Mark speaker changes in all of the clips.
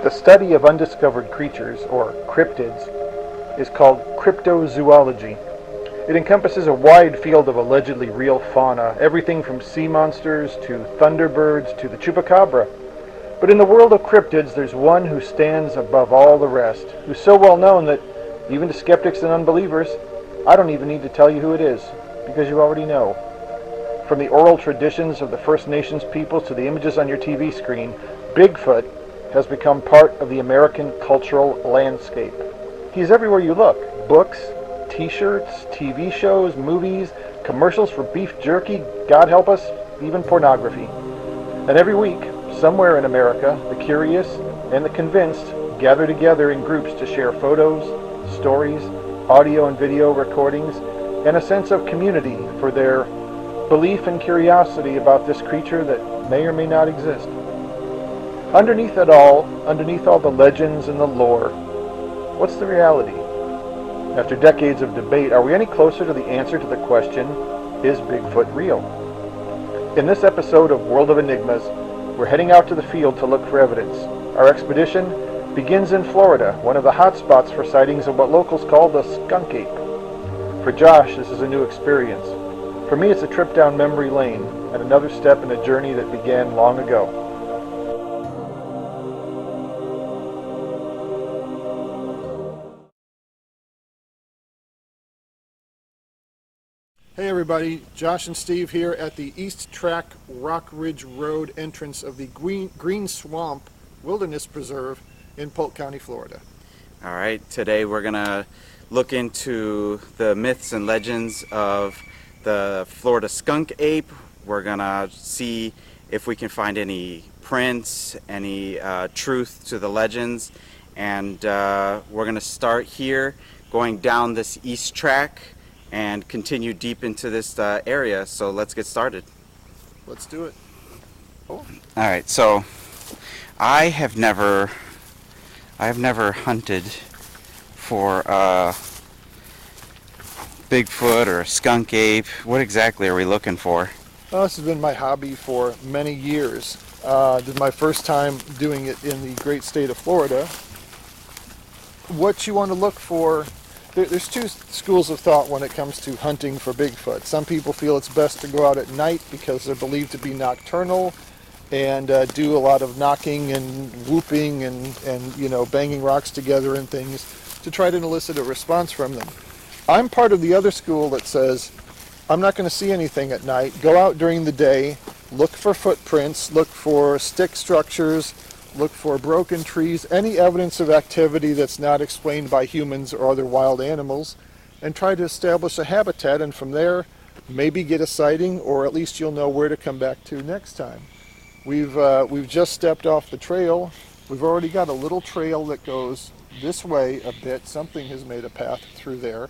Speaker 1: The study of undiscovered creatures, or cryptids, is called cryptozoology. It encompasses a wide field of allegedly real fauna, everything from sea monsters to thunderbirds to the chupacabra. But in the world of cryptids, there's one who stands above all the rest, who's so well known that, even to skeptics and unbelievers, I don't even need to tell you who it is, because you already know. From the oral traditions of the First Nations peoples to the images on your TV screen, Bigfoot has become part of the American cultural landscape. He's everywhere you look. Books, t-shirts, TV shows, movies, commercials for beef jerky, God help us, even pornography. And every week, somewhere in America, the curious and the convinced gather together in groups to share photos, stories, audio and video recordings, and a sense of community for their belief and curiosity about this creature that may or may not exist. Underneath all the legends and the lore, what's the reality? After decades of debate, are we any closer to the answer to the question, is Bigfoot real? In this episode of World of Enigmas, we're heading out to the field to look for evidence. Our expedition begins in Florida, one of the hot spots for sightings of what locals call the skunk ape. For Josh, this is a new experience. For me, it's a trip down memory lane and another step in a journey that began long ago. Hey everybody, Josh and Steve here at the East Track Rock Ridge Road entrance of the Green Swamp Wilderness Preserve in Polk County, Florida.
Speaker 2: All right, today we're gonna look into the myths and legends of the Florida skunk ape. We're gonna see if we can find any prints, any truth to the legends, and we're gonna start here going down this east track and continue deep into this area. So let's get started.
Speaker 1: Let's do it.
Speaker 2: Oh. All right, so I have never hunted for Bigfoot or a skunk ape. What exactly are we looking for?
Speaker 1: Well, this has been my hobby for many years. This is my first time doing it in the great state of Florida. What you want to look for, there's two schools of thought when it comes to hunting for Bigfoot. Some people feel it's best to go out at night because they're believed to be nocturnal and do a lot of knocking and whooping and you know, banging rocks together and things to try to elicit a response from them. I'm part of the other school that says, I'm not going to see anything at night. Go out during the day, look for footprints, look for stick structures, look for broken trees, any evidence of activity that's not explained by humans or other wild animals, and try to establish a habitat, and from there, maybe get a sighting, or at least you'll know where to come back to next time. We've just stepped off the trail. We've already got a little trail that goes this way a bit. Something has made a path through there.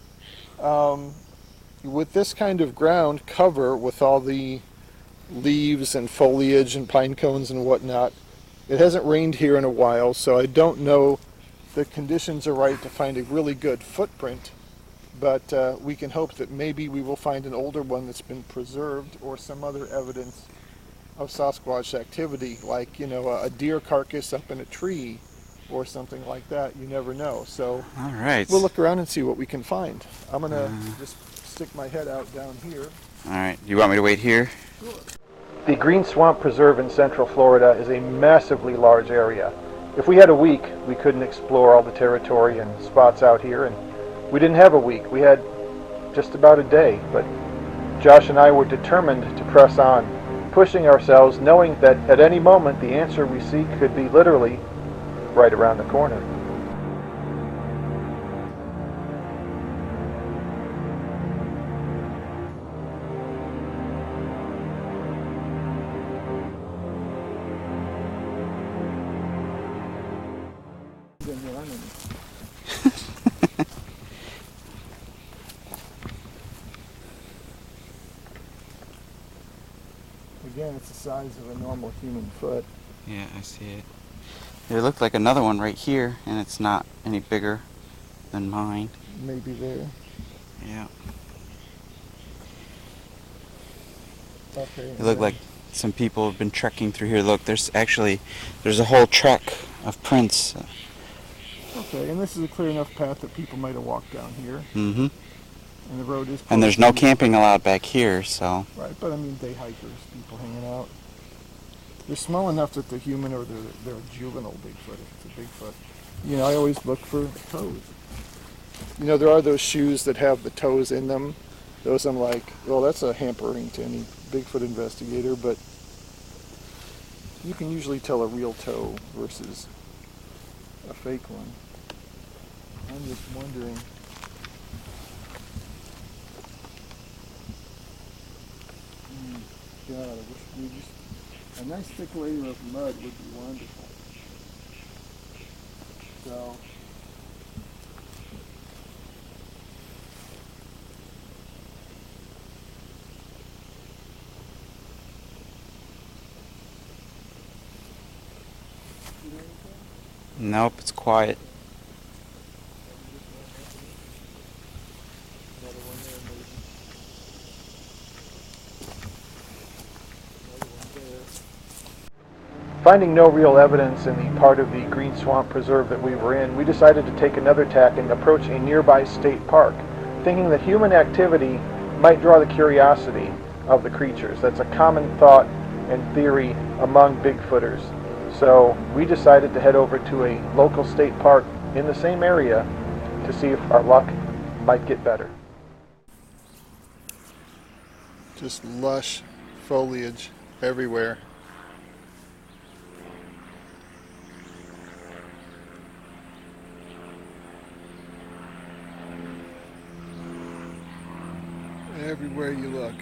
Speaker 1: With this kind of ground cover, with all the leaves and foliage and pine cones and whatnot, it hasn't rained here in a while, so I don't know the conditions are right to find a really good footprint, but we can hope that maybe we will find an older one that's been preserved or some other evidence of Sasquatch activity, like, you know, a deer carcass up in a tree or something like that. You never know. So
Speaker 2: all right,
Speaker 1: we'll look around and see what we can find. I'm going to just stick my head out down here.
Speaker 2: All right, you want me to wait here?
Speaker 1: Sure. The Green Swamp Preserve in Central Florida is a massively large area. If we had a week, we couldn't explore all the territory and spots out here, and we didn't have a week. We had just about a day, but Josh and I were determined to press on, pushing ourselves, knowing that at any moment the answer we seek could be literally right around the corner. Again, it's the size of a normal human foot.
Speaker 2: Yeah, I see it. There looked like another one right here, and it's not any bigger than mine.
Speaker 1: Maybe there.
Speaker 2: Yeah.
Speaker 1: Okay.
Speaker 2: It looked like some people have been trekking through here. Look, there's a whole trek of prints.
Speaker 1: Okay, and this is a clear enough path that people might have walked down here.
Speaker 2: Mm-hmm.
Speaker 1: And the road is
Speaker 2: And there's no camping allowed back here, so.
Speaker 1: Right, but I mean day hikers, people hanging out. They're small enough that they're human or they're a juvenile Bigfoot if it's a Bigfoot. You know, I always look for toes. You know, there are those shoes that have the toes in them. Those I'm like, well, that's a hampering to any Bigfoot investigator, but you can usually tell a real toe versus a fake one. I'm just wondering. God, I wish we just, a nice thick layer of mud would be wonderful. So,
Speaker 2: Nope, it's quiet.
Speaker 1: another one there maybe. Another one there. Finding no real evidence in the part of the Green Swamp Preserve that we were in, we decided to take another tack and approach a nearby state park, thinking that human activity might draw the curiosity of the creatures. That's a common thought and theory among Bigfooters. So we decided to head over to a local state park in the same area to see if our luck might get better. Just lush foliage everywhere. Everywhere you look.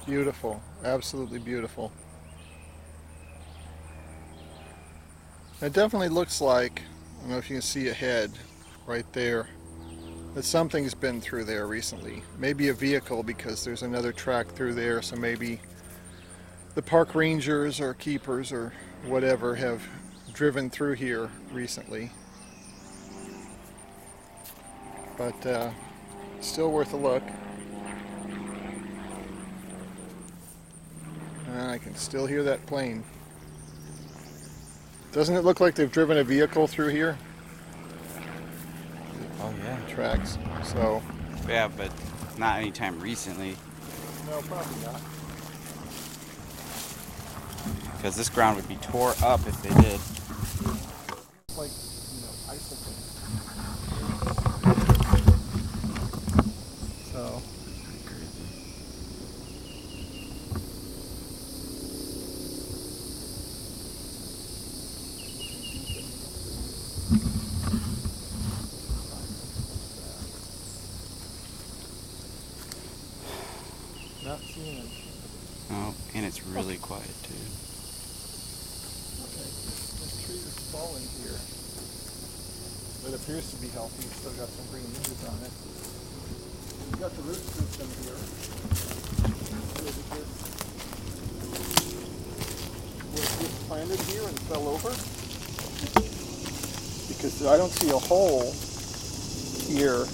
Speaker 1: Beautiful, absolutely beautiful. It definitely looks like, I don't know if you can see a head right there, that something's been through there recently. Maybe a vehicle, because there's another track through there, so maybe the park rangers or keepers or whatever have driven through here recently. But still worth a look. And I can still hear that plane. Doesn't it look like they've driven a vehicle through here?
Speaker 2: Oh yeah.
Speaker 1: Tracks. So.
Speaker 2: Yeah, but not anytime recently.
Speaker 1: No, probably not.
Speaker 2: Because this ground would be tore up if they did.
Speaker 1: It's like, you know, icicle. So. Not seeing it.
Speaker 2: Oh, and it's really quiet too.
Speaker 1: Okay, this tree is falling here. It appears to be healthy. It's still got some green leaves on it. We've got the root system here. Was this planted here and fell over? Because I don't see a hole here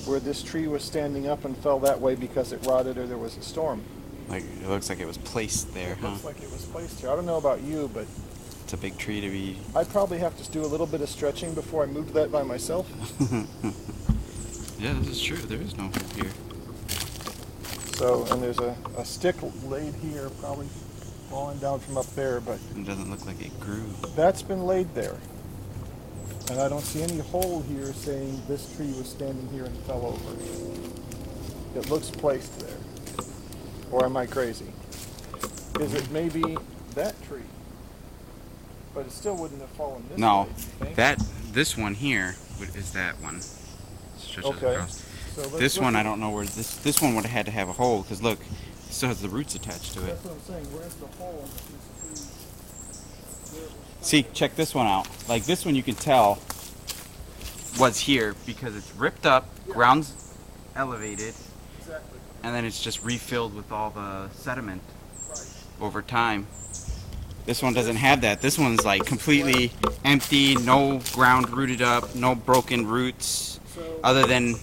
Speaker 1: where this tree was standing up and fell that way because it rotted or there was a storm.
Speaker 2: Like, it looks like it was placed there, huh?
Speaker 1: Looks like it was placed here. I don't know about you, but
Speaker 2: It's a big tree to be...
Speaker 1: I'd probably have to do a little bit of stretching before I moved that by myself.
Speaker 2: Yeah, this is true. There is no hole here.
Speaker 1: So, and there's a stick laid here, probably falling down from up there, but
Speaker 2: It doesn't look like it grew.
Speaker 1: that's been laid there. And I don't see any hole here saying this tree was standing here and fell over. It looks placed there. Or am I crazy? Is it maybe that tree? But it still wouldn't have fallen this
Speaker 2: No,
Speaker 1: way, you think?
Speaker 2: this one here is that one. Stretches
Speaker 1: Okay.
Speaker 2: across.
Speaker 1: So let's
Speaker 2: This
Speaker 1: look
Speaker 2: one,
Speaker 1: at-
Speaker 2: I don't know where this one would have had to have a hole, because look, it still has the roots attached to it.
Speaker 1: That's what I'm saying. Where's the hole in this tree? Where it was
Speaker 2: See, check this one out. Like this one you can tell was here because it's ripped up, ground's elevated,
Speaker 1: exactly
Speaker 2: and then it's just refilled with all the sediment
Speaker 1: right.
Speaker 2: over time. This one doesn't have that. This one's like completely empty, no ground rooted up, no broken roots,
Speaker 1: So
Speaker 2: other than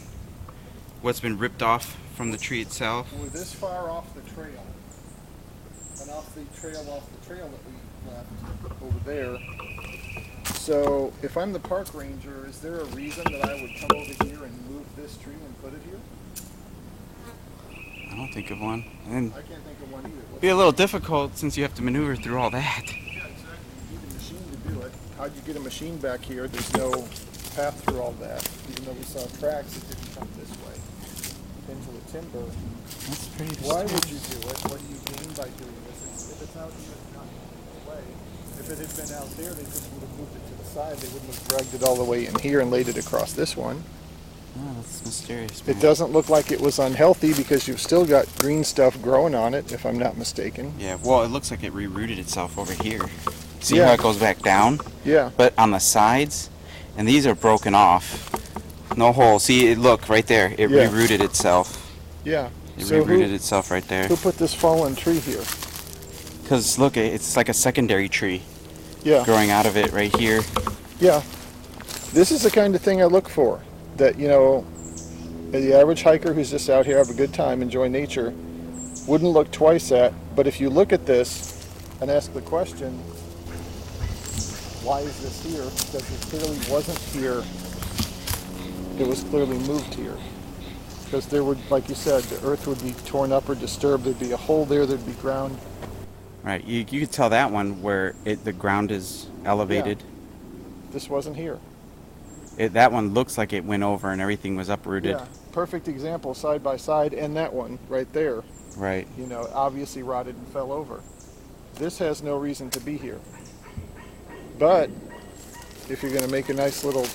Speaker 2: what's been ripped off from the tree itself.
Speaker 1: we're this far off the trail, and off the trail that we left over there. So if I'm the park ranger, is there a reason that I would come over here and move this tree and put it here?
Speaker 2: I don't think of one. And
Speaker 1: I can't think of one either.
Speaker 2: it'd be a little difficult since you have to maneuver through all that.
Speaker 1: Yeah, exactly. You need a machine to do it. How'd you get a machine back here? There's no path through all that. Even though we saw tracks, it didn't come this way into the timber.
Speaker 2: That's pretty
Speaker 1: Why
Speaker 2: strange.
Speaker 1: would you do it? What do you gain by doing this? If it's out here, it's not in the way. If it had been out there, they just would have moved it to the side. They wouldn't have dragged it all the way in here and laid it across this one.
Speaker 2: Oh, that's mysterious.
Speaker 1: It
Speaker 2: man.
Speaker 1: doesn't look like it was unhealthy because you've still got green stuff growing on it, if I'm not mistaken.
Speaker 2: Yeah, well, it looks like it rerouted itself over here. See
Speaker 1: Yeah.
Speaker 2: how it goes back down?
Speaker 1: Yeah.
Speaker 2: But on the sides, and these are broken off. No hole. See, look right there. It
Speaker 1: Yeah.
Speaker 2: rerouted itself.
Speaker 1: Yeah.
Speaker 2: It
Speaker 1: So
Speaker 2: rerouted itself right there.
Speaker 1: who put this fallen tree here?
Speaker 2: Because look, it's like a secondary tree
Speaker 1: Yeah.
Speaker 2: growing out of it right here.
Speaker 1: Yeah. This is the kind of thing I look for. That, you know, the average hiker who's just out here, have a good time, enjoy nature, wouldn't look twice at. But if you look at this and ask the question, why is this here? Because it clearly wasn't here. It was clearly moved here. Because there would, like you said, the earth would be torn up or disturbed. There'd be a hole there, there'd be ground.
Speaker 2: Right. You could tell that one where the ground is elevated.
Speaker 1: This wasn't here.
Speaker 2: That one looks like it went over and everything was uprooted.
Speaker 1: Yeah. Perfect example, side by side, and that one right there.
Speaker 2: Right.
Speaker 1: You know, obviously rotted and fell over. This has no reason to be here. But if you're going to make a nice little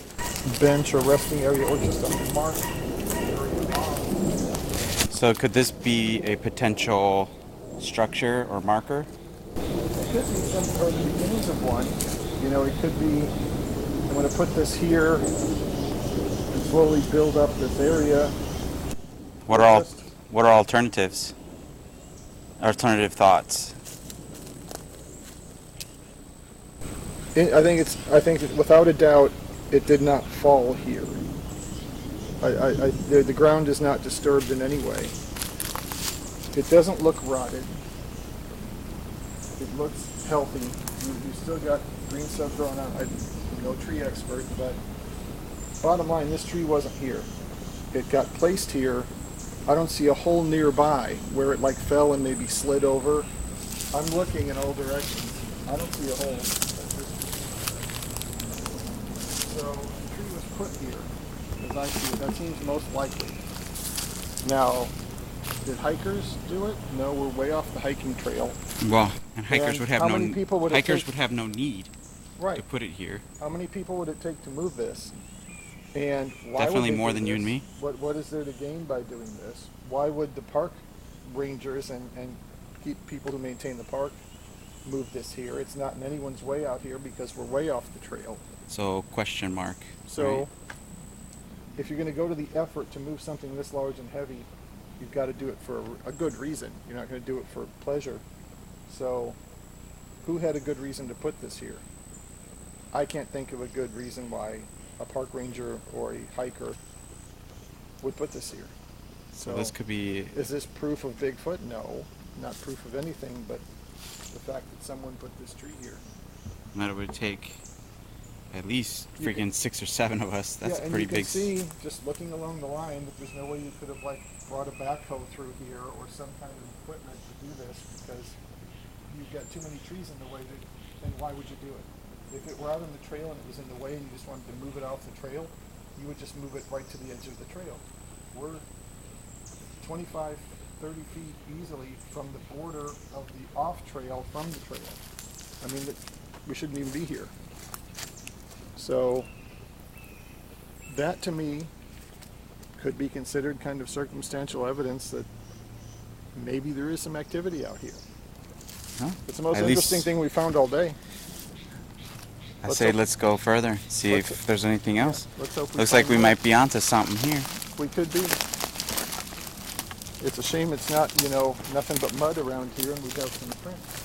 Speaker 1: bench or resting area or just a mark area off,
Speaker 2: So could this be a potential structure or marker?
Speaker 1: it could be some or the beginnings of one. You know, it could be, I'm going to put this here and slowly build up this area.
Speaker 2: What are alternatives? Alternative thoughts.
Speaker 1: I think that without a doubt, it did not fall here. The ground is not disturbed in any way. It doesn't look rotted. It looks healthy. You still got green stuff growing on. I'm no tree expert, but bottom line, this tree wasn't here. It got placed here. I don't see a hole nearby where it like fell and maybe slid over. I'm looking in all directions. I don't see a hole. So the tree was put here, as I see it. That seems most likely. Now, did hikers do it? No, we're way off the hiking trail.
Speaker 2: Well, and hikers
Speaker 1: And
Speaker 2: would have
Speaker 1: how
Speaker 2: no
Speaker 1: many people would it
Speaker 2: hikers
Speaker 1: take?
Speaker 2: would have no need to
Speaker 1: Right.
Speaker 2: put it here.
Speaker 1: How many people would it take to move this? And why
Speaker 2: Definitely
Speaker 1: would they
Speaker 2: more
Speaker 1: do
Speaker 2: than you and
Speaker 1: this?
Speaker 2: me.
Speaker 1: What is there to gain by doing this? Why would the park rangers and people who maintain the park move this here? It's not in anyone's way out here because we're way off the trail.
Speaker 2: So question mark.
Speaker 1: So
Speaker 2: right?
Speaker 1: if you're going to go to the effort to move something this large and heavy, you've got to do it for a good reason. You're not going to do it for pleasure. So who had a good reason to put this here? I can't think of a good reason why a park ranger or a hiker would put this here.
Speaker 2: So this could be.
Speaker 1: Is this proof of Bigfoot? No, not proof of anything, but the fact that someone put this tree here.
Speaker 2: That it would take at least
Speaker 1: You
Speaker 2: freaking 6 or 7 of us. That's
Speaker 1: yeah, and
Speaker 2: pretty
Speaker 1: you can
Speaker 2: big.
Speaker 1: see, just looking along the line, that there's no way you could have like brought a backhoe through here or some kind of equipment to do this because you've got too many trees in the way. Then why would you do it? If it were out on the trail and it was in the way and you just wanted to move it off the trail, you would just move it right to the edge of the trail. We're 25, 30 feet easily from the border of the off trail from the trail. I mean, we shouldn't even be here. So that to me could be considered kind of circumstantial evidence that maybe there is some activity out here.
Speaker 2: Huh?
Speaker 1: It's the most
Speaker 2: At
Speaker 1: interesting
Speaker 2: least-
Speaker 1: thing we found all day.
Speaker 2: I
Speaker 1: Let's
Speaker 2: say
Speaker 1: hope-
Speaker 2: let's go further, see
Speaker 1: let's-
Speaker 2: if there's anything else.
Speaker 1: Let's hope
Speaker 2: Looks like
Speaker 1: find
Speaker 2: we
Speaker 1: more.
Speaker 2: might be onto something here.
Speaker 1: We could be. It's a shame it's not, nothing but mud around here and we have some prints.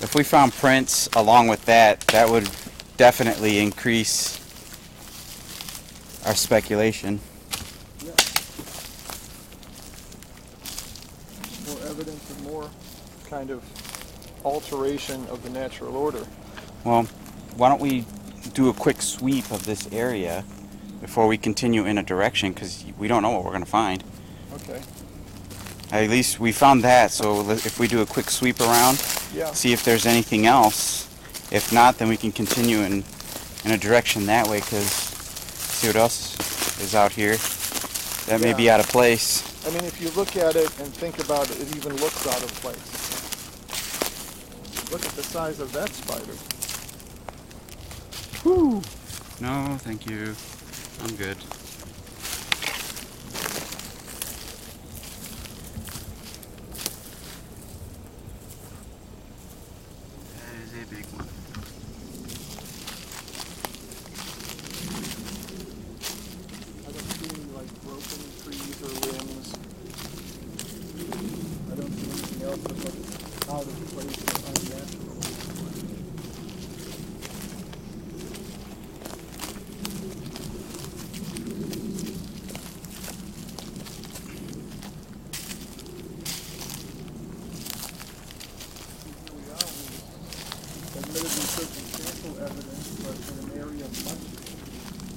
Speaker 2: If we found prints along with that, that would definitely increase our speculation.
Speaker 1: Yeah. More evidence of more kind of alteration of the natural order.
Speaker 2: Well, why don't we do a quick sweep of this area before we continue in a direction, because we don't know what we're going to find.
Speaker 1: Okay.
Speaker 2: At least we found that, so if we do a quick sweep around,
Speaker 1: Yeah.
Speaker 2: see if there's anything else. If not, then we can continue in a direction that way, because see what else is out here that may be out of place.
Speaker 1: I mean, if you look at it and think about it, it even looks out of place. Look at the size of that spider. Whew.
Speaker 2: No, thank you. I'm good. That is a big one.
Speaker 1: I don't see any like broken trees or limbs. I don't see anything else that looks out of place or unnatural. Admittedly circumstantial evidence, but in an area much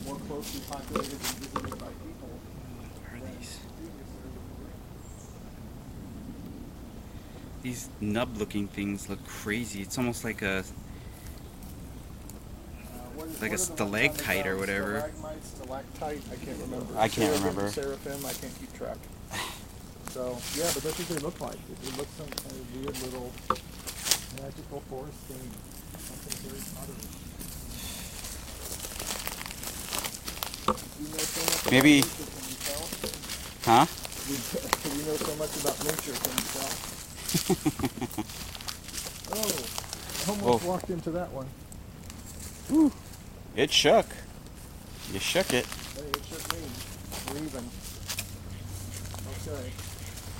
Speaker 1: more closely populated and visited by people.
Speaker 2: What are these? These nub-looking things look crazy. It's almost like a stalactite or whatever.
Speaker 1: Stalagmite, stalactite, I can't remember.
Speaker 2: I can't remember.
Speaker 1: Seraphim, I can't keep track. So, yeah, but that's what they look like. It looks some kind of weird little magical forest thing. Something very pottery. You know so much
Speaker 2: Maybe.
Speaker 1: about nature, can you tell?
Speaker 2: Huh?
Speaker 1: You know so much about nature, can you tell? Oh, I almost walked into that one.
Speaker 2: Whew. It shook. You shook it.
Speaker 1: Hey, it shook me. We're even. Okay.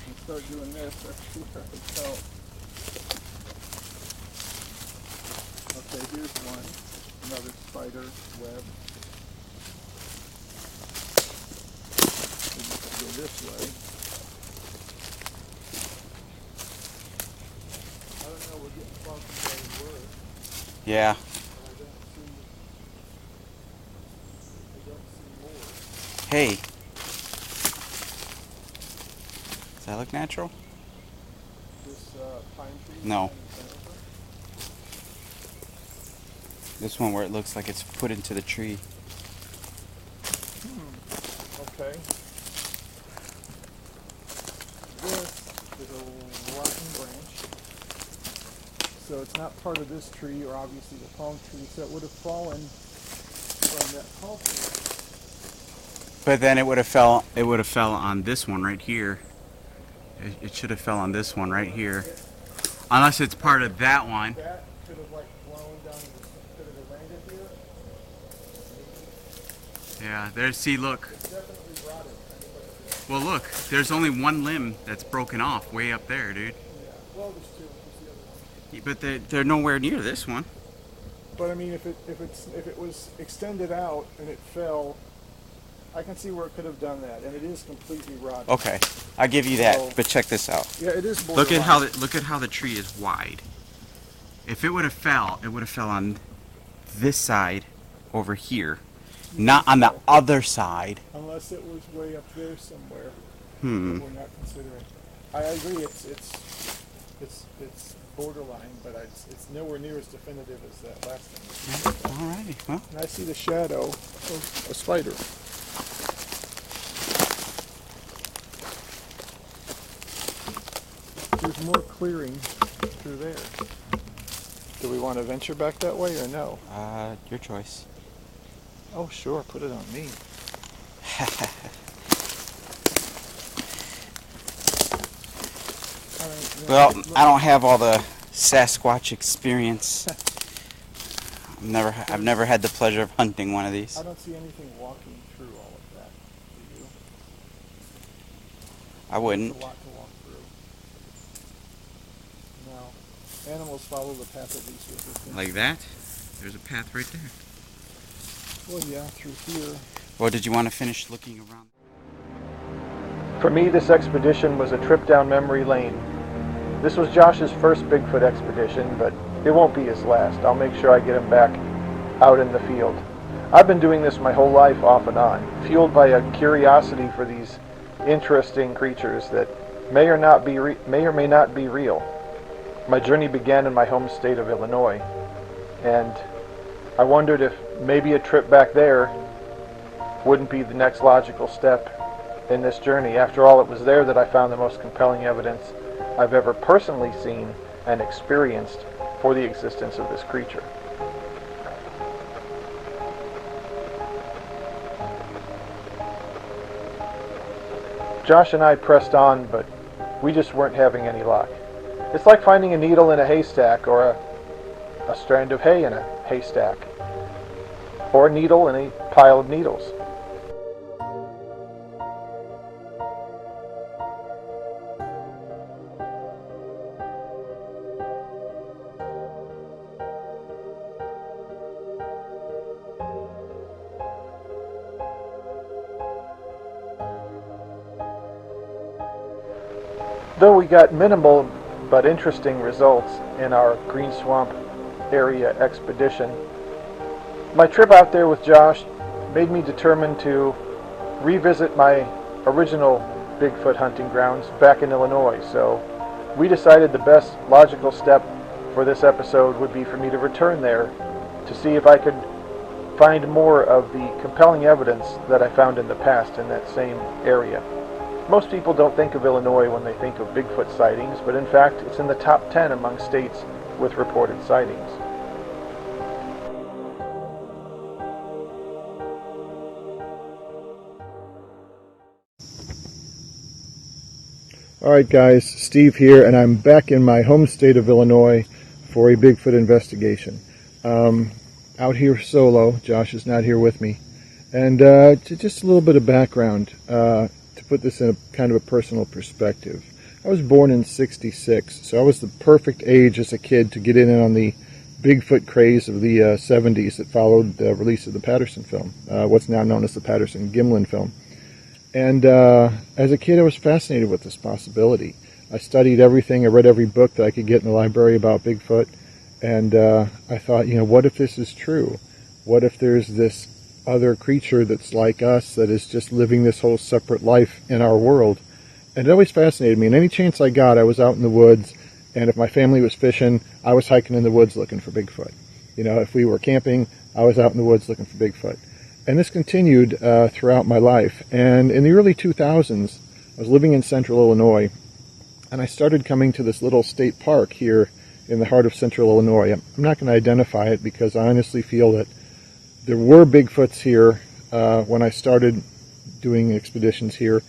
Speaker 1: Let's start doing this. Let's see if I can tell. Okay, here's one. Another spider web. Maybe if I go this way. I don't know, we're getting close to where we were.
Speaker 2: Yeah.
Speaker 1: But I don't see more.
Speaker 2: Hey. Does that look natural?
Speaker 1: This pine tree?
Speaker 2: No. This one where it looks like it's put into the tree.
Speaker 1: Okay. This is a rotten branch. So it's not part of this tree, or obviously the palm tree, so it would have fallen from that palm tree.
Speaker 2: But then it would have fell on this one right here. It should have fell on this one right here. Unless it's part of that one.
Speaker 1: That could have like blown down into could have landed here.
Speaker 2: Yeah, there's, see, look.
Speaker 1: It's definitely rotted.
Speaker 2: Well, look, there's only one limb that's broken off way up there, dude.
Speaker 1: Yeah. Well, there's two. There's the other one.
Speaker 2: But they're nowhere near this one.
Speaker 1: But I mean, if it was extended out and it fell, I can see where it could have done that, and it is completely rotten.
Speaker 2: Okay, I give you that.
Speaker 1: So-
Speaker 2: But check this out.
Speaker 1: Yeah, it is
Speaker 2: Look at
Speaker 1: borderline.
Speaker 2: how the tree is wide. If it would have fell, it would have fell on this side over here, not on the other side.
Speaker 1: Unless it was way up there somewhere.
Speaker 2: Hmm.
Speaker 1: That we're not considering. I agree. It's borderline, but it's nowhere near as definitive as that last thing.
Speaker 2: Alrighty. Well,
Speaker 1: And I see the shadow of a spider. There's more clearing through there. Do we want to venture back that way or no?
Speaker 2: your choice.
Speaker 1: Oh, sure. Put it on me. All right,
Speaker 2: Well,
Speaker 1: look-
Speaker 2: I don't have all the Sasquatch experience. I've never had the pleasure of hunting one of these.
Speaker 1: I don't see anything walking through all of that. Do you?
Speaker 2: I wouldn't.
Speaker 1: There's a lot to walk through. No. animals follow the path of least resistance.
Speaker 2: Like that? There's a path right there.
Speaker 1: Well, yeah, through here.
Speaker 2: Or did you want to finish looking around?
Speaker 1: For me, this expedition was a trip down memory lane. This was Josh's first Bigfoot expedition, but it won't be his last. I'll make sure I get him back out in the field. I've been doing this my whole life off and on, fueled by a curiosity for these interesting creatures that may or may not be real. My journey began in my home state of Illinois, and I wondered if maybe a trip back there wouldn't be the next logical step in this journey. After all, it was there that I found the most compelling evidence I've ever personally seen and experienced for the existence of this creature. Josh and I pressed on, but we just weren't having any luck. It's like finding a needle in a haystack, or a strand of hay in a haystack, or a needle in a pile of needles. Though we got minimal but interesting results in our Green Swamp area expedition, my trip out there with Josh made me determined to revisit my original Bigfoot hunting grounds back in Illinois. So we decided the best logical step for this episode would be for me to return there to see if I could find more of the compelling evidence that I found in the past in that same area. Most people don't think of Illinois when they think of Bigfoot sightings, but in fact, it's in the top 10 among states with reported sightings. Alright guys, Steve here, and I'm back in my home state of Illinois for a Bigfoot investigation. Out here solo, Josh is not here with me, and just a little bit of background. To put this in a kind of a personal perspective. I was born in '66, so I was the perfect age as a kid to get in on the Bigfoot craze of the '70s that followed the release of the Patterson film, what's now known as the Patterson-Gimlin film. And as a kid, I was fascinated with this possibility. I studied everything, I read every book that I could get in the library about Bigfoot, and I thought, what if this is true? What if there's this other creature that's like us, that is just living this whole separate life in our world? And it always fascinated me, and any chance I got, I was out in the woods, and if my family was fishing, I was hiking in the woods looking for Bigfoot. If we were camping, I was out in the woods looking for Bigfoot. And this continued throughout my life. And in the early 2000s, I was living in central Illinois, and I started coming to this little state park here in the heart of central Illinois. I'm not going to identify it because I honestly feel that there were Bigfoots here when I started doing expeditions here,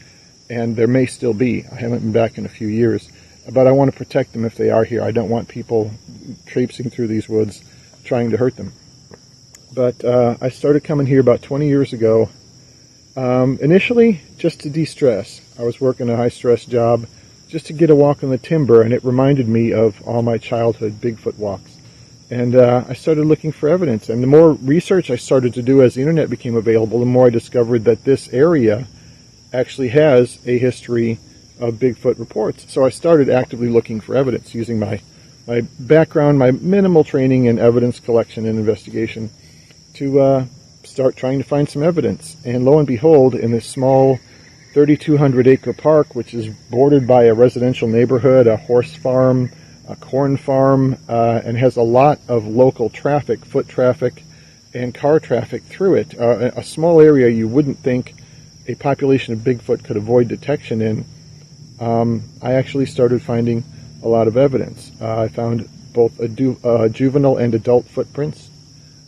Speaker 1: and there may still be. I haven't been back in a few years, but I want to protect them if they are here. I don't want people traipsing through these woods trying to hurt them. But I started coming here about 20 years ago, initially just to de-stress. I was working a high-stress job just to get a walk in the timber, and it reminded me of all my childhood Bigfoot walks. And I started looking for evidence. And the more research I started to do as the internet became available, the more I discovered that this area actually has a history of Bigfoot reports. So I started actively looking for evidence using my background, my minimal training in evidence collection and investigation to start trying to find some evidence. And lo and behold, in this small 3,200-acre park, which is bordered by a residential neighborhood, a horse farm, a corn farm, and has a lot of local traffic, foot traffic, and car traffic through it. A small area you wouldn't think a population of Bigfoot could avoid detection in. I actually started finding a lot of evidence. I found both juvenile and adult footprints.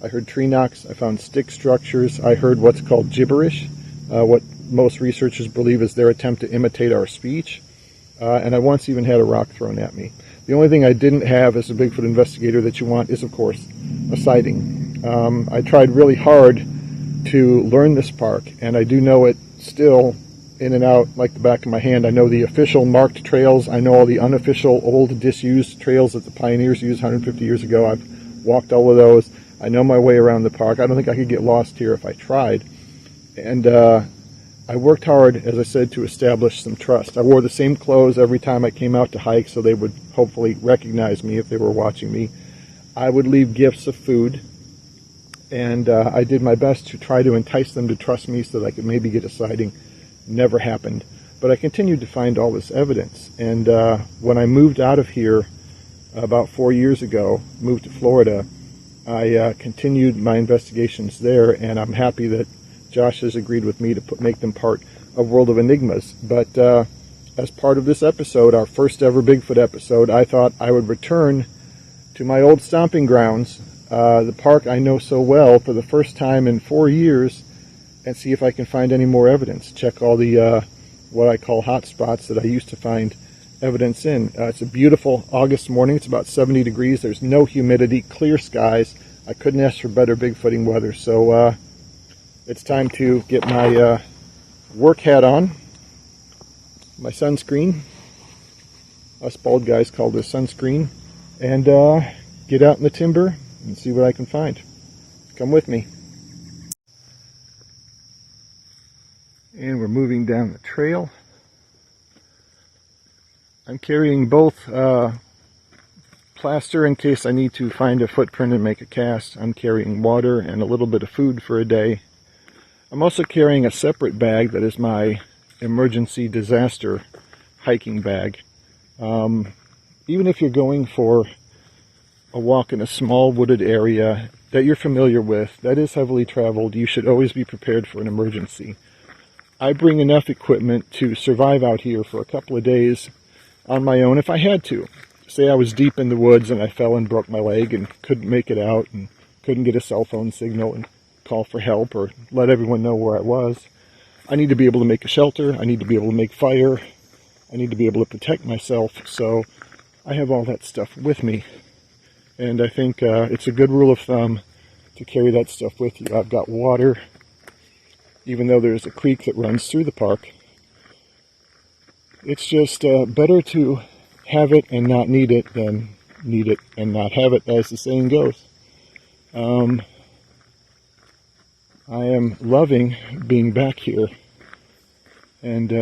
Speaker 1: I heard tree knocks. I found stick structures. I heard what's called gibberish, what most researchers believe is their attempt to imitate our speech. And I once even had a rock thrown at me. The only thing I didn't have as a Bigfoot investigator that you want is, of course, a sighting. I tried really hard to learn this park, and I do know it still in and out like the back of my hand. I know the official marked trails. I know all the unofficial old disused trails that the pioneers used 150 years ago. I've walked all of those. I know my way around the park. I don't think I could get lost here if I tried. And I worked hard, as I said, to establish some trust. I wore the same clothes every time I came out to hike so they would hopefully recognize me if they were watching me. I would leave gifts of food, and I did my best to try to entice them to trust me so that I could maybe get a sighting. Never happened. But I continued to find all this evidence. And when I moved out of here about 4 years ago, moved to Florida, I continued my investigations there, and I'm happy that Josh has agreed with me to make them part of World of Enigmas. But as part of this episode, our first ever Bigfoot episode, I thought I would return to my old stomping grounds, the park I know so well, for the first time in 4 years, and see if I can find any more evidence. Check all the what I call hot spots that I used to find evidence in. It's a beautiful August morning. It's about 70 degrees. There's no humidity, clear skies. I couldn't ask for better bigfooting weather. So it's time to get my work hat on, my sunscreen. Us bald guys call this sunscreen. And get out in the timber and see what I can find. Come with me. And we're moving down the trail. I'm carrying both plaster in case I need to find a footprint and make a cast. I'm carrying water and a little bit of food for a day. I'm also carrying a separate bag that is my emergency disaster hiking bag. Even if you're going for a walk in a small wooded area that you're familiar with, that is heavily traveled, you should always be prepared for an emergency. I bring enough equipment to survive out here for a couple of days on my own if I had to. Say I was deep in the woods and I fell and broke my leg and couldn't make it out and couldn't get a cell phone signal and call for help or let everyone know where I was. I need to be able to make a shelter. I need to be able to make fire. I need to be able to protect myself. So I have all that stuff with me. And I think it's a good rule of thumb to carry that stuff with you. I've got water, even though there's a creek that runs through the park. It's just better to have it and not need it than need it and not have it, as the saying goes. I am loving being back here. And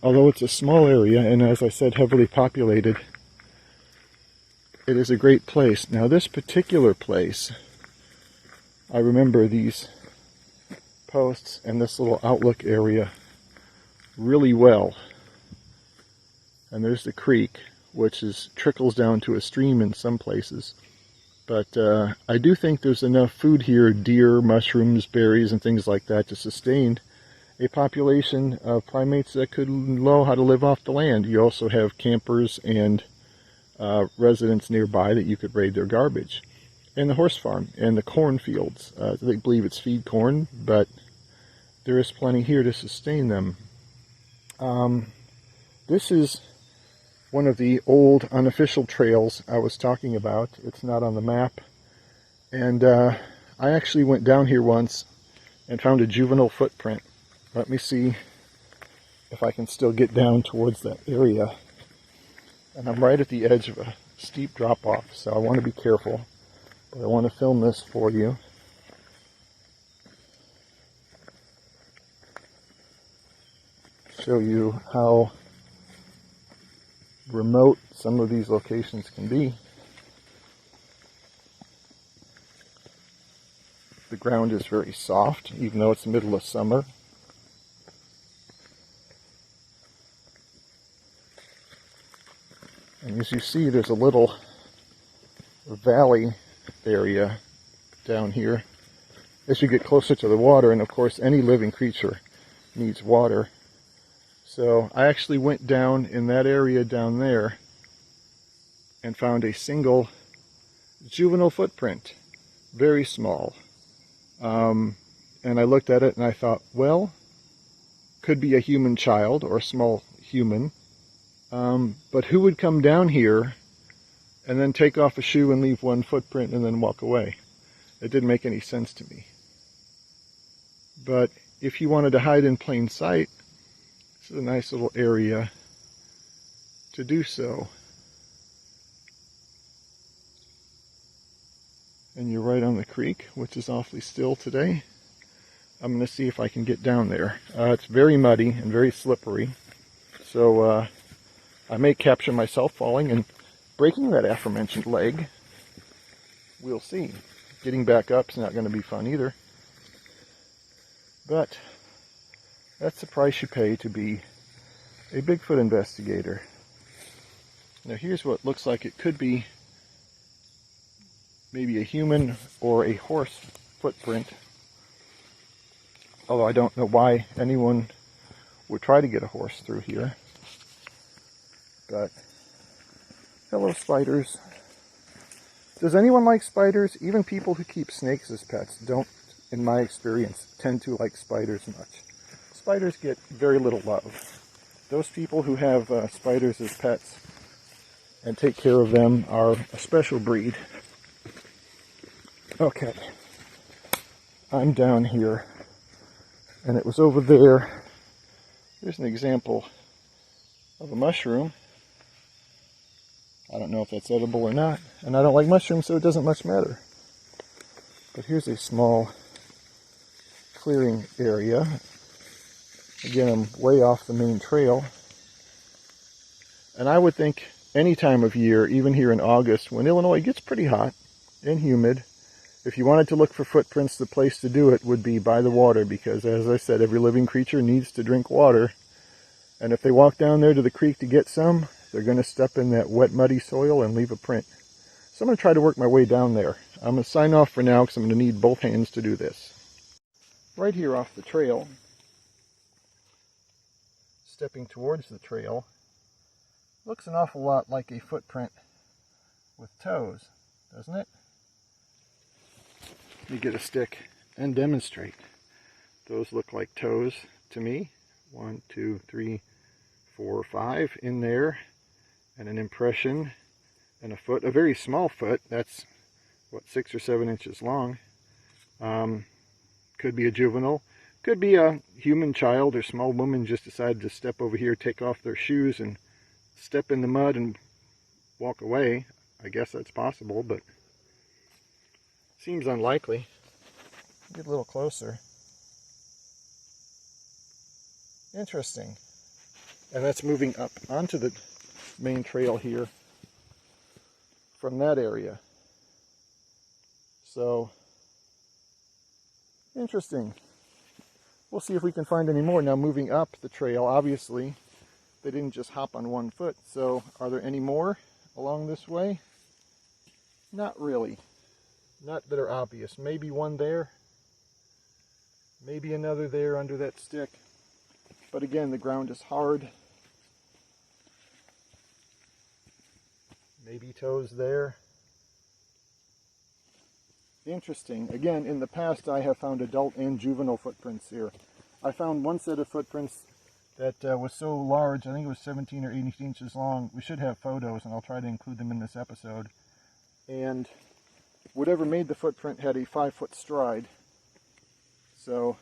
Speaker 1: although it's a small area, and as I said, heavily populated, it is a great place. Now this particular place, I remember these posts and this little outlook area really well. And there's the creek, which trickles down to a stream in some places. But I do think there's enough food here, deer, mushrooms, berries, and things like that, to sustain a population of primates that could know how to live off the land. You also have campers and residents nearby that you could raid their garbage. And the horse farm and the cornfields. They believe it's feed corn, but there is plenty here to sustain them. This is one of the old unofficial trails I was talking about. It's not on the map. And I actually went down here once and found a juvenile footprint. Let me see if I can still get down towards that area. And I'm right at the edge of a steep drop-off, so I want to be careful. But I want to film this for you. Show you how remote some of these locations can be. The ground is very soft, even though it's the middle of summer. And as you see, there's a little valley area down here as you get closer to the water, and of course any living creature needs water. So I actually went down in that area down there and found a single juvenile footprint, very small. And I looked at it and I thought, well, could be a human child or a small human, but who would come down here and then take off a shoe and leave one footprint and then walk away? It didn't make any sense to me. But if you wanted to hide in plain sight, This is a nice little area to do so. And you're right on the creek, which is awfully still today. I'm going to see if I can get down there. It's very muddy and very slippery, so I may capture myself falling and breaking that aforementioned leg. We'll see. Getting back up is not going to be fun either. But that's the price you pay to be a Bigfoot investigator. Now here's what looks like it could be maybe a human or a horse footprint. Although I don't know why anyone would try to get a horse through here. But, hello spiders. Does anyone like spiders? Even people who keep snakes as pets don't, in my experience, tend to like spiders much. Spiders get very little love. Those people who have spiders as pets and take care of them are a special breed. Okay, I'm down here, and it was over there. Here's an example of a mushroom. I don't know if that's edible or not, and I don't like mushrooms, so it doesn't much matter. But here's a small clearing area. Again, I'm way off the main trail. And I would think any time of year, even here in August, when Illinois gets pretty hot and humid, if you wanted to look for footprints, the place to do it would be by the water, because as I said, every living creature needs to drink water. And if they walk down there to the creek to get some, they're going to step in that wet, muddy soil and leave a print. So I'm going to try to work my way down there. I'm going to sign off for now because I'm going to need both hands to do this. Right here off the trail, stepping towards the trail, looks an awful lot like a footprint with toes, doesn't it? Let me get a stick and demonstrate. Those look like toes to me. 1, 2, 3, 4, 5 in there, and an impression and a foot, a very small foot. That's what, 6 or 7 inches long. Could be a juvenile, could be a human child or small woman just decided to step over here, take off their shoes and step in the mud and walk away. I guess that's possible, but seems unlikely. Get a little closer. Interesting. And that's moving up onto the main trail here from that area. So, interesting. We'll see if we can find any more. Now, moving up the trail, obviously, they didn't just hop on one foot. So, are there any more along this way? Not really. Not that are obvious. Maybe one there. Maybe another there under that stick. But again, the ground is hard. Maybe toes there. Interesting. Again, in the past I have found adult and juvenile footprints here. I found one set of footprints that was so large, I think it was 17 or 18 inches long. We should have photos, and I'll try to include them in this episode. And whatever made the footprint had a 5-foot stride. So,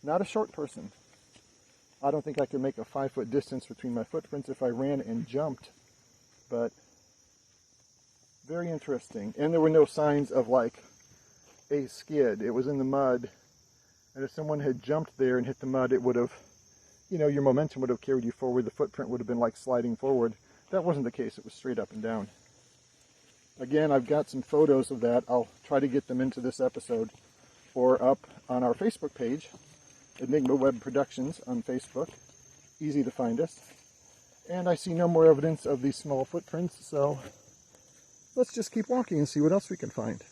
Speaker 1: not a short person. I don't think I could make a 5-foot distance between my footprints if I ran and jumped. But, very interesting. And there were no signs of, like, a skid. It was in the mud. And if someone had jumped there and hit the mud, it would have, you know, your momentum would have carried you forward. The footprint would have been like sliding forward. That wasn't the case. It was straight up and down. Again, I've got some photos of that. I'll try to get them into this episode or up on our Facebook page, Enigma Web Productions on Facebook. Easy to find us. And I see no more evidence of these small footprints, so let's just keep walking and see what else we can find.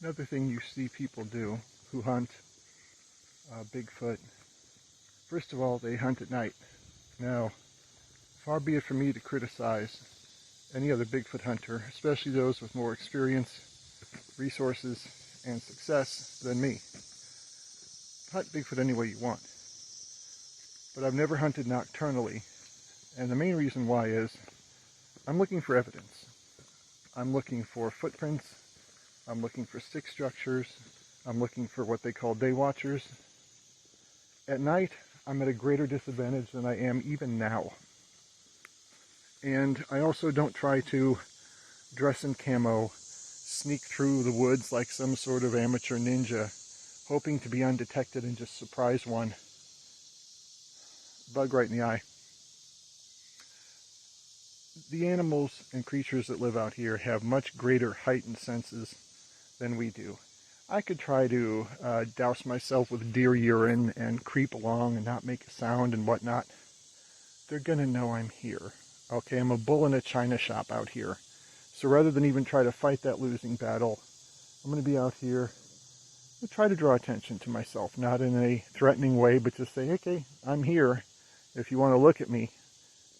Speaker 1: Another thing you see people do who hunt Bigfoot, first of all, they hunt at night. Now, far be it from me to criticize any other Bigfoot hunter, especially those with more experience resources and success than me. Hunt Bigfoot any way you want. But I've never hunted nocturnally. And the main reason why is I'm looking for evidence. I'm looking for footprints. I'm looking for stick structures. I'm looking for what they call day watchers. At night, I'm at a greater disadvantage than I am even now. And I also don't try to dress in camo, sneak through the woods like some sort of amateur ninja, hoping to be undetected and just surprise one. Bug right in the eye. The animals and creatures that live out here have much greater heightened senses than we do. I could try to douse myself with deer urine and creep along and not make a sound and whatnot. They're gonna know I'm here. Okay, I'm a bull in a china shop out here. So rather than even try to fight that losing battle, I'm gonna be out here and try to draw attention to myself, not in a threatening way, but just say, okay, I'm here. If you want to look at me,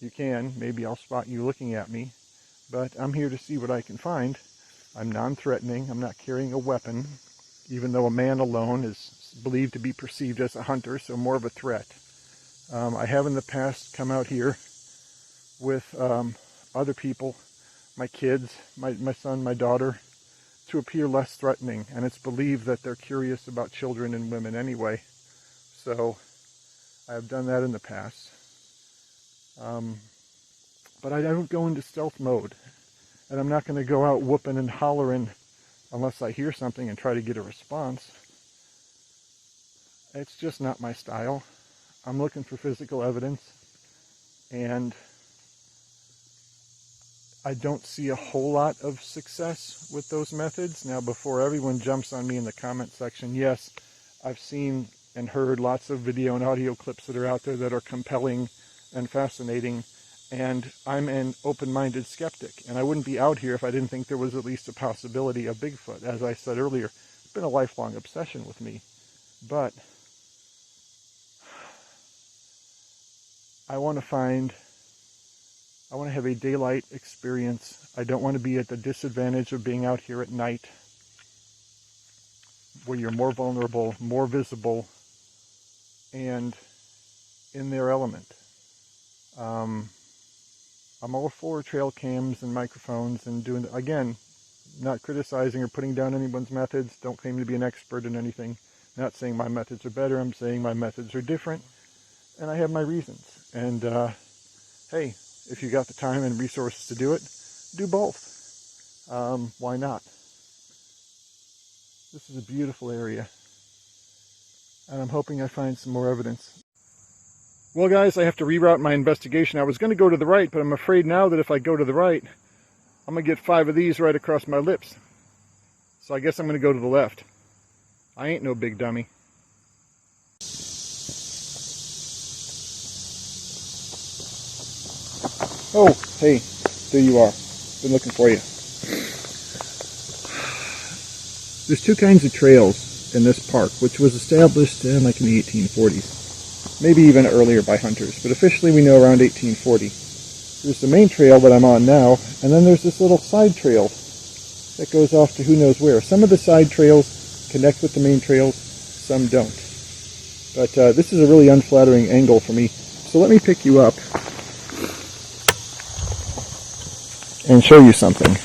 Speaker 1: you can. Maybe I'll spot you looking at me, but I'm here to see what I can find. I'm non-threatening. I'm not carrying a weapon, even though a man alone is believed to be perceived as a hunter, so more of a threat. I have in the past come out here with other people, my kids, my son, my daughter, to appear less threatening, and it's believed that they're curious about children and women anyway. So I have done that in the past. But I don't go into stealth mode, and I'm not going to go out whooping and hollering unless I hear something and try to get a response. It's just not my style. I'm looking for physical evidence, and I don't see a whole lot of success with those methods. Now, before everyone jumps on me in the comment section, yes, I've seen and heard lots of video and audio clips that are out there that are compelling and fascinating, and I'm an open-minded skeptic, and I wouldn't be out here if I didn't think there was at least a possibility of Bigfoot. As I said earlier, it's been a lifelong obsession with me, but I want to have a daylight experience. I don't want to be at the disadvantage of being out here at night, where you're more vulnerable, more visible, and in their element. I'm all for trail cams and microphones and doing, again, not criticizing or putting down anyone's methods. Don't claim to be an expert in anything. Not saying my methods are better. I'm saying my methods are different, and I have my reasons. And hey, if you got the time and resources to do it, do both. Why not? This is a beautiful area, and I'm hoping I find some more evidence. Well, guys, I have to reroute my investigation. I was going to go to the right, but I'm afraid now that if I go to the right, I'm going to get 5 of these right across my lips. So I guess I'm going to go to the left. I ain't no big dummy. Oh, hey, there you are. Been looking for you. There's 2 kinds of trails in this park, which was established like in the 1840s. Maybe even earlier by hunters, but officially we know around 1840. There's the main trail that I'm on now, and then there's this little side trail that goes off to who knows where. Some of the side trails connect with the main trails, some don't. But this is a really unflattering angle for me, so let me pick you up and show you something.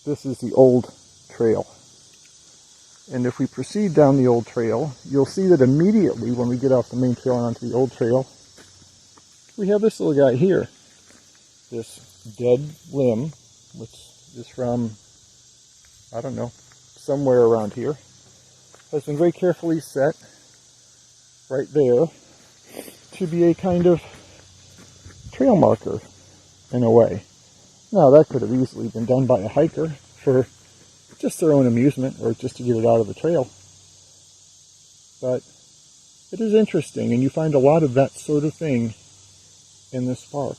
Speaker 1: This is the old trail. And if we proceed down the old trail, you'll see that immediately when we get off the main trail and onto the old trail, we have this little guy here. This dead limb, which is from, I don't know, somewhere around here, has been very carefully set right there to be a kind of trail marker in a way. Now, that could have easily been done by a hiker for just their own amusement or just to get it out of the trail. But it is interesting, and you find a lot of that sort of thing in this park,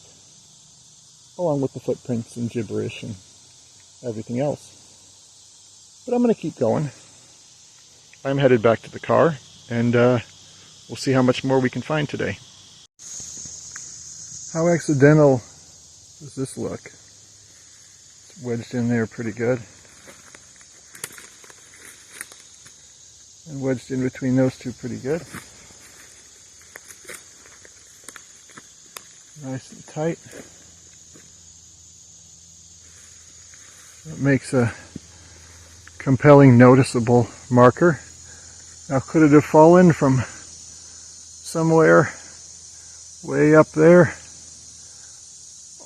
Speaker 1: along with the footprints and gibberish and everything else. But I'm going to keep going. I'm headed back to the car, and we'll see how much more we can find today. How accidental does this look? It's wedged in there pretty good. And wedged in between those two pretty good. Nice and tight. It makes a compelling, noticeable marker. Now, could it have fallen from somewhere way up there?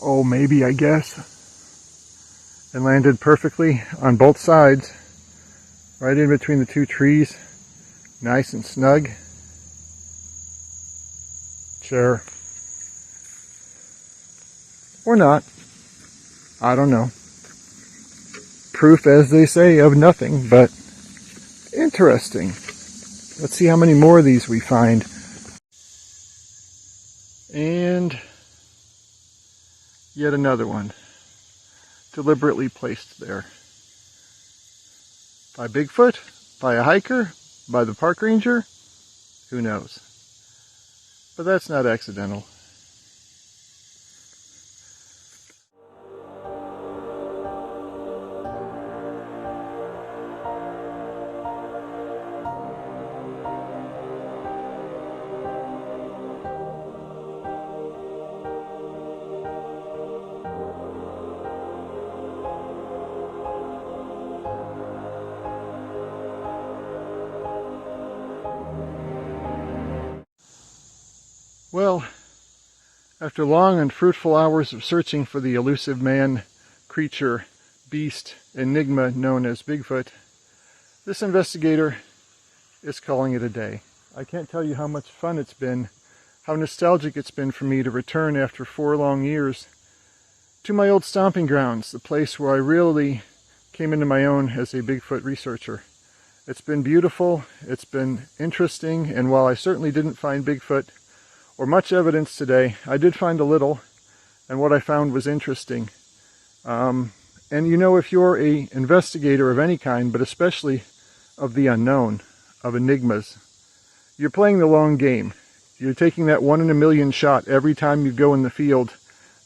Speaker 1: Oh, maybe, I guess. And landed perfectly on both sides, right in between the two trees. Nice and snug. Sure. Or not. I don't know. Proof, as they say, of nothing, but interesting. Let's see how many more of these we find. And yet another one, deliberately placed there. By Bigfoot? By a hiker? By the park ranger? Who knows? But that's not accidental. Well, after long and fruitful hours of searching for the elusive man, creature, beast, enigma known as Bigfoot, this investigator is calling it a day. I can't tell you how much fun it's been, how nostalgic it's been for me to return after 4 long years to my old stomping grounds, the place where I really came into my own as a Bigfoot researcher. It's been beautiful, it's been interesting, and while I certainly didn't find Bigfoot or much evidence today, I did find a little, and what I found was interesting. And you know, if you're an investigator of any kind, but especially of the unknown, of enigmas, you're playing the long game. You're taking that 1 in a million shot every time you go in the field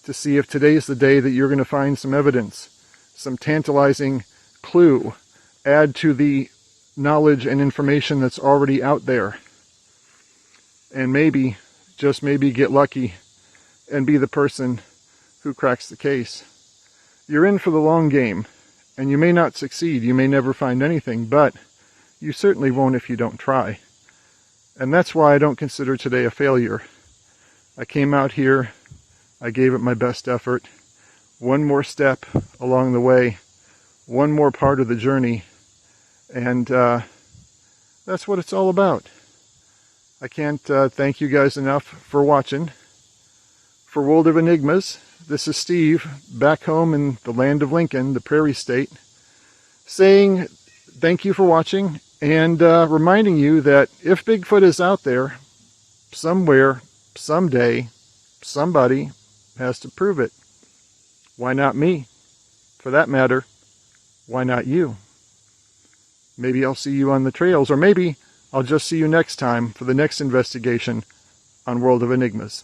Speaker 1: to see if today's the day that you're going to find some evidence, some tantalizing clue, add to the knowledge and information that's already out there. And maybe, just maybe, get lucky and be the person who cracks the case. You're in for the long game, and you may not succeed, you may never find anything, but you certainly won't if you don't try. And that's why I don't consider today a failure. I came out here, I gave it my best effort. One more step along the way, one more part of the journey, and that's what it's all about. I can't thank you guys enough for watching. For World of Enigmas, this is Steve, back home in the land of Lincoln, the Prairie State, saying thank you for watching, and reminding you that if Bigfoot is out there, somewhere, someday, somebody has to prove it. Why not me? For that matter, why not you? Maybe I'll see you on the trails, or maybe I'll just see you next time for the next investigation on World of Enigmas.